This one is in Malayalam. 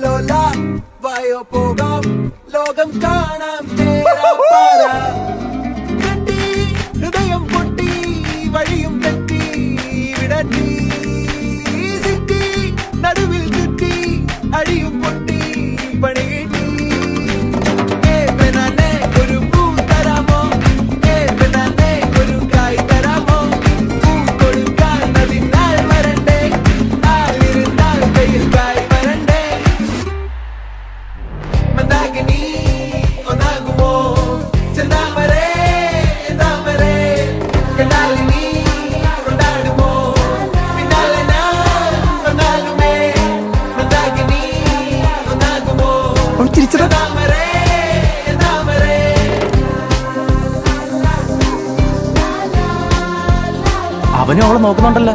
ലോല വായോ പോകാം ലോകം കാണാം തേരാപ്പാര കെട്ടി ഹൃദയം പൊട്ടി വഴിയും തെറ്റി വിടട്ടി സിറ്റി നടുവിൽ ചുറ്റി അഴിയും പൊട്ടി പണി കിട്ടി ഒരു പൂ തരാമോ ഒരു കായ് തരാമോ പൂ കൊടുക്കാൻ അതിനാൾ വരണ്ടേ ആളിരുന്നാൽ വെയിൽ കായ് വരണ്ടേ മന്ദാകിനി ഒന്നാകുമോ ചെന്താമരേ താമരേ കണ്ടാലിനി കൊണ്ടാടുമോ പിന്നാലെ ഞാൻ വന്നാലുമേ മന്ദാകിനി ഒന്നാകുമോ താമരേ താമരേ അവനും അവളെ നോക്കുന്നുണ്ടല്ലോ.